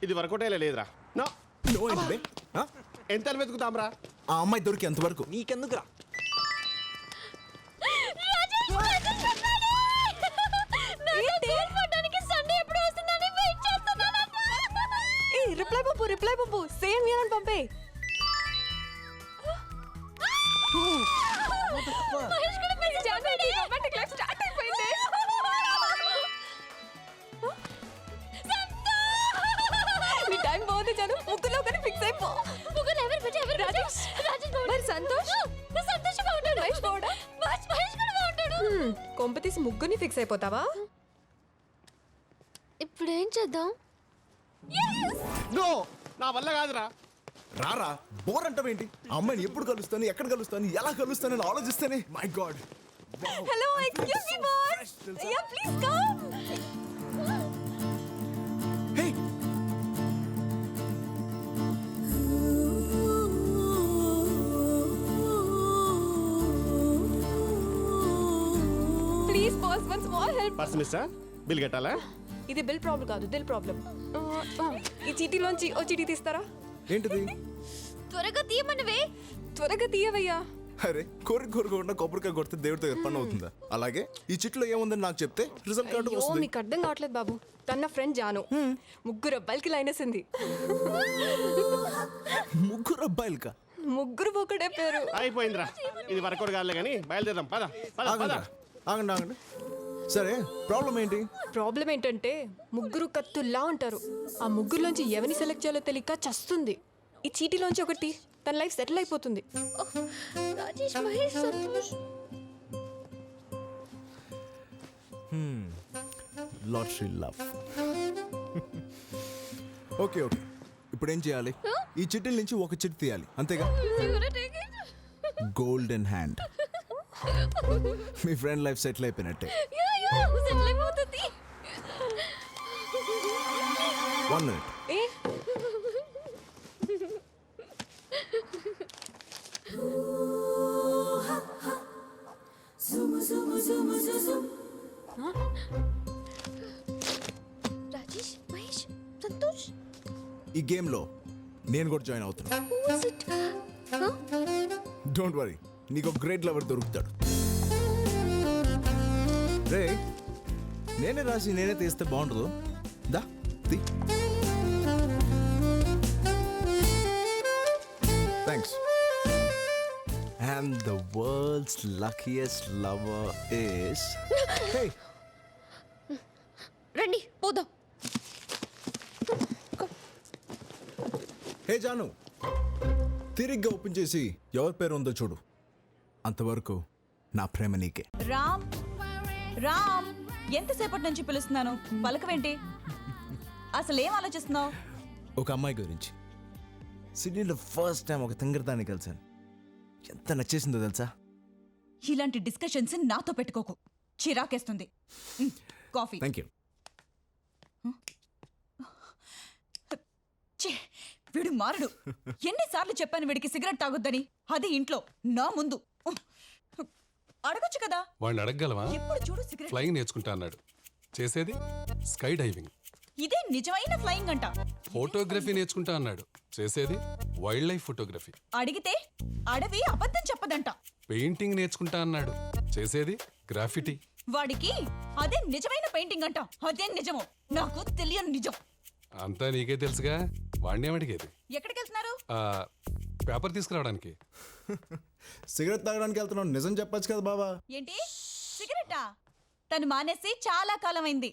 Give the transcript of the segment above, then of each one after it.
ఇది వర్కౌట్ అయ్యే లేదురా. నో నో ఏంటి ఎంత వెతుకుతాంరా? ఆ అమ్మాయి దొరికి ఎంతవరకు నీకెందుకురా? రిప్లై పంపు సేమ్ ఇయర్ అని పంపే. నీ టైం బాగుంది జాను, ముగ్గులో కానీ ఫిక్స్ అయిపో. మరి సంతోష్ కొంప తీసి ముగ్గుని ఫిక్స్ అయిపోతావా? ఇప్పుడు ఏం చేద్దాం? నో నా వల్ల కాదురా. రారా బోర్ అంటావేంటి? ఆ అమ్మాయిని ఎప్పుడు కలుస్తాను, ఎక్కడ కలుస్తాను, ఎలా కలుస్తాను అని ఆలోచిస్తానే my god. Hello, excuse me boss. Ya please come. Hey please boss, one small help. Purse మిస్సా? బిల్ కట్టాలా? ఇది బిల్ ప్రాబ్లం కాదు, దిల్ ప్రాబ్లం. ఈ చీటీలోంచి ఓ చీటీ తీస్తారా? ఏంటిది? త్వరగా తీయమనవే. త్వరగా తీయవయ్యా. అరే కోరుకోకుండా కొబ్బరికాయ కొడితే దేవుడితో పని అవుతుందా? అలాగే ఈ చిట్లో ఏముందని నాకు చెప్తే రిజల్ట్ కార్డు అయ్యో, వస్తుంది. నీకు అర్థం కావట్లేదు బాబు. తన ఫ్రెండ్ జాను ముగ్గురు అబ్బాయిలకి లైనేసింది. ముగ్గురు అబ్బాయిలకా? ముగ్గురు ఒకటే పేరు. అయిపోయిందిరా. ఇది వర్కౌట్ కాలే కానీ బయలుదేరాం. పద పద పద. ఆగండి సరే ప్రాబ్లం ఏంటి? ప్రాబ్లం ఏంటంటే ముగ్గురు కత్తుల్లా ఉంటారు. ఆ ముగ్గురులోంచి ఎవరిని సెలెక్ట్ చేయాలో తెలియక చస్తుంది. ఈ చీటీలోంచి ఒకటి తన లైఫ్ సెటిల్ అయిపోతుంది. Rajesh, Mahesh, Santosh. Lottery love. Okay ఇప్పుడు ఏం చేయాలి? ఈ చిట్టిల నుంచి ఒక చిట్టి తీయాలి, అంతేగా? Golden hand. మీ ఫ్రెండ్ లైఫ్ సెటిల్ అయిపోయినట్టే. సెటిల్ అయిపోతుంది. 1 minute. ఏ రాజేష్, మహేష్, సంతోష్. ఈ గేమ్ లో నేను కూడా జాయిన్ అవుతున్నా. Who is it? Huh? Don't worry, నీకు ఒక గ్రేట్ లవర్ దొరుకుతాడు. రే నేనే రాసి నేనే తీస్తే బాగుండదు. దా తీ. Thanks. And the world's luckiest lover is hey. రండి పోదాం. హే జాను, తిరిగ్గా ఓపెన్ చేసి ఎవరి పేరు ఉందో చూడు. అంతవరకు నా ప్రేమ నీకే. రామ్ రామ్, ఎంతసేపటి నుంచి పిలుస్తున్నాను, పలకవేంటి? అసలు ఏం ఆలోచిస్తున్నావు? ఒక అమ్మాయి గురించి. సిడ్నీలో ఫస్ట్ టైం ఒక తింగరదాన్ని కలిసాను. ఎంత నచ్చేసిందో తెలుసా? ఇలాంటి డిస్కషన్స్ నాతో పెట్టుకోకు, చిరాకేస్తుంది. కాఫీ. Thank you. ఛీ, వీడు మారడు. ఎన్నిసార్లు చెప్పాను వీడికి సిగరెట్ తాగొద్దని, అది ఇంట్లో నా ముందు. అడగొచ్చు కదా. వాడిని అడగగలవా? ఎప్పుడు చూడు సిగరెట్. ఫ్లయింగ్ నేర్చుకుంటా అన్నాడు, చేసేది స్కై డైవింగ్. ఇదే నిజమైన ఫ్లయింగ్ అంట. ఫోటోగ్రఫీ నేర్చుకుంటా అన్నాడు, చేసేది వైల్డ్ లైఫ్ ఫోటోగ్రఫీ. అడిగితే అడవి అబద్ధం చెప్పదంట. పెయింటింగ్ నేర్చుకుంటా అన్నాడు, చేసేది గ్రాఫిటీ. వాడికి అదే నిజమైన పెయింటింగ్ అంట. అదే నిజమో నాకు తెలియని నిజం. అంతా నీకే తెలుసుగా, వాడిని ఏమడిగేది? ఎక్కడికి వెళ్తున్నారు? పేపర్ తీసుకురావడానికి. సిగరెట్ తాగడానికి వెళ్తున్నావు, నిజం చెప్పొచ్చు కదా బాబా. ఏంటి సిగరెటా? తను మానేసి చాలా కాలం అయింది.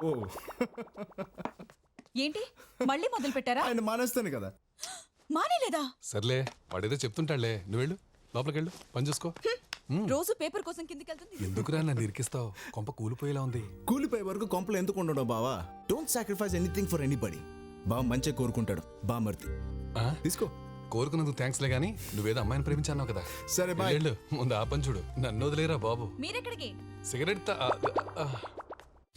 ఓ ఏంటి మళ్ళీ మొదలు పెట్టారా? ఆయన మానేస్తాను కదా. మానేలేదా? సర్లే, వాడేదో చెప్తుంటాడులే, నువ్వు వెళ్ళు, లోపలికి వెళ్ళు, పని చూసుకో. రోజు పేపర్ కోసం కిందికి వెళ్తుంది. ఎందుకురా నన్ను ఇరికిస్తావు? కొంప కూలిపోయేలా ఉంది. కూలిపోయే వరకు కొంపలు ఎందుకు ఉండడం బావా? Don't sacrifice anything for anybody. బావ మంచిగా కోరుకుంటాడు. బామర్తి ఆ? తీసుకో. కోరుకున్నందుకు థ్యాంక్స్లే గానీ నువ్వేదో అమ్మాయిని ప్రేమించావు కదా. సరే బాయ్. వెళ్ళు, ముందు ఆ పని చూడు. నన్ను వదిలేరా బాబు. మీరెక్కడికి? సిగరెట్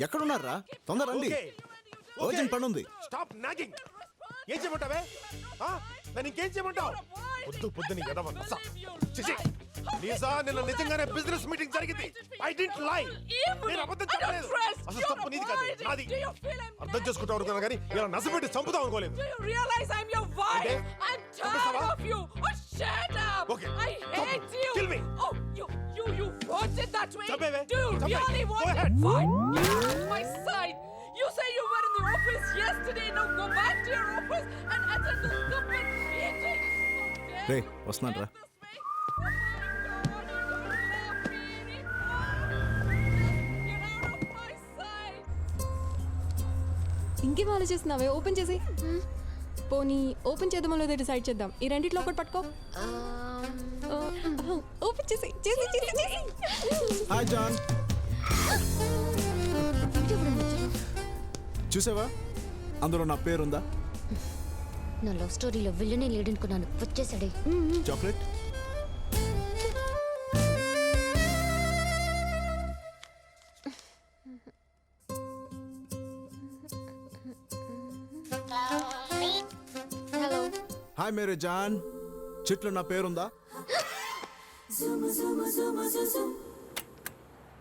ఎక్కడున్నారా? తొందర రండి, ఓజన్ పని ఉంది. Stop nagging. ఏం చేయమంటావే? నన్ను ఇంకేం చేయమంటావు? పొద్దుని ఎదవ నస. చిచి. లీజా నిన్న నిజంగానే బిజినెస్ మీటింగ్ జరిగింది. ఐ డిడ్ంట్ లై. నేను అబద్ధం చెప్పలేదు. అసలు తప్పు నీది కాదు, నాది. అర్థం చేసుకుంటావు అనుకున్నా కానీ ఇలా నసపెట్టి చంపుతాం అనుకోలేదు. Do you realize I'm your wife? I'm tired of you. Oh, shut up! Okay. I hate you. Kill me. Oh, you want it that way? Chapeve. Do you Chapeve. really Go want ahead. it? Fine. Get out of my sight. You say you were in the office yesterday. Now go back to your office and attend the stupid meeting. How dare ray you వస్తున్నాను రా. behave this way? Oh my God, you don't love me anymore. Get out of my sight. ఇంకేం ఆలోచిస్తున్నావే? Open చేసి పోనీ open చేద్దామో లేదో decide చేద్దాం. ఈ రెండిట్లో ఒకటి పట్టుకో. ఓపెన్ చేసి చేసి చేసి చేసి హాయ్ జాన్, చూసావా అందులో నా పేరుందా? నా లవ్ స్టోరీలో విల్లనే లేడనుకున్నాను. వచ్చేసాడే. చాక్లెట్. హలో. హాయ్ మేరే జాన్, చెట్లు నా పేరుందా?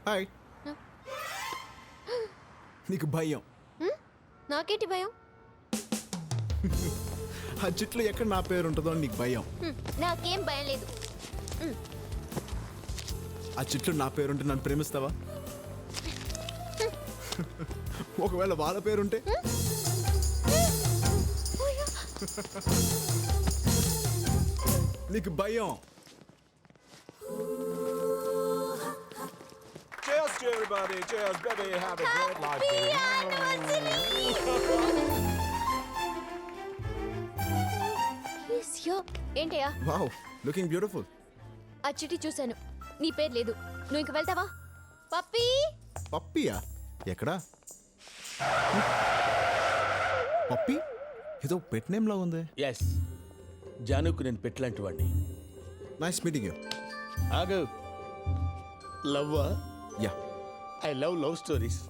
హాయ్. నీకు భయం? నాకేంటి భయం? ఆ చెట్లు ఎక్కడ నా పేరు ఉంటుందో అని నీకు భయం. నాకేం భయం లేదు. ఆ చెట్లు నా పేరుంటే నన్ను ప్రేమిస్తావా? ఒకవేళ వాళ్ళ పేరుంటే? నీకు భయం. Cheers to everybody. Cheers, baby. Have a great life. ఏంటయ్యా? Wow, looking beautiful. ఆ చిటి చూశాను. నీ పేరు లేదు. నువ్వు ఇంక వెళ్తావా? పప్పీ. పప్పియా? ఎక్కడా? పప్పి? ఏదో పెట్ నేమ్ లా ఉంది. ఎస్, జానుకు నేను పెట్టలాంటి వాడిని. Nice meeting you. ఆగు. లవ్వా? Ya. I love stories.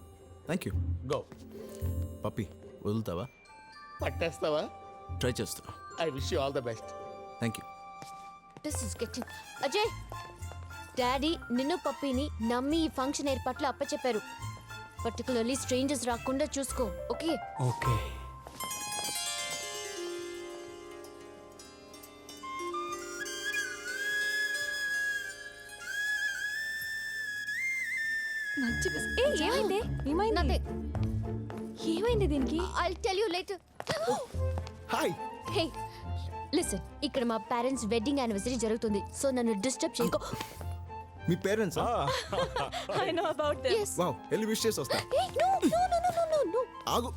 Thank you. Go. పప్పి వదులుతావా? పట్టేస్తావా? ట్రై చేస్తున్నా. I wish you all the best. Thank you. This is getting. Ajay, daddy నిన్ను పప్పీని నమ్మి ఈ ఫంక్షన్ ఏర్పాట్లు అప్పచెప్పారు. పర్టికులర్లీ స్ట్రేంజర్స్ రాకుండా చూసుకో. ఓకే? ఓకే. మంచి ఏమైంది? ఏమైంది? Nothing. ఏమైంది దీనికి? I'll tell you later. Hi. Hey, listen. ఇక్కడ మా పేరెంట్స్ వెడ్డింగ్ యానివర్సరీ జరుగుతుంది. సో నన్ను డిస్టర్బ్ చేయకో. మీ parents? I know about this. Yes. Wow, వెళ్ళి విష్ చేసి వస్తా. Hey, no. ఆగు.